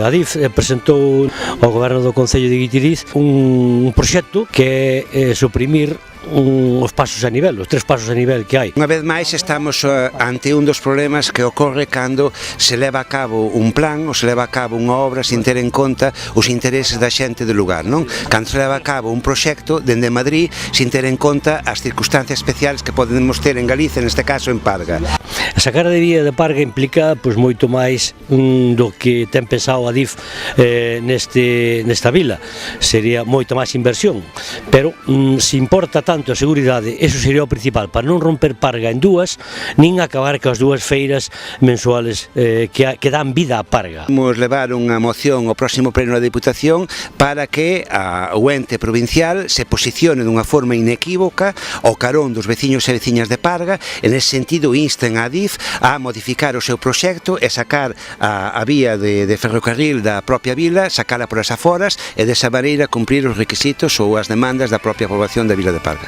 Adif presentou ao Goberno do Concello de Guitiriz un proxecto que é suprimir os pasos a nivel, os 3 pasos a nivel que hai. Unha vez máis estamos ante un dos problemas que ocorre cando se leva a cabo un plan ou se leva a cabo unha obra sin ter en conta os intereses da xente do lugar, non? Cando se leva a cabo un proxecto dende Madrid sin ter en conta as circunstancias especiales que podemos ter en Galicia, neste caso en Parga. A sacar de vía de Parga implica moito máis do que ten pensado Adif nesta vila. Sería moita máis inversión, pero se importa tanto a seguridade, eso sería o principal, para non romper Parga en dúas, nin acabar coas dúas feiras mensuales que dan vida a Parga. Vamos levar unha moción ao próximo pleno da Diputación para que o ente provincial se posicione dunha forma inequívoca ao carón dos veciños e veciñas de Parga, en ese sentido insten a Adif a modificar o seu proxecto e sacar a vía de ferrocarril da propia vila, sacala por as aforas e desa maneira cumprir os requisitos ou as demandas da propia poboación da vila de Parga.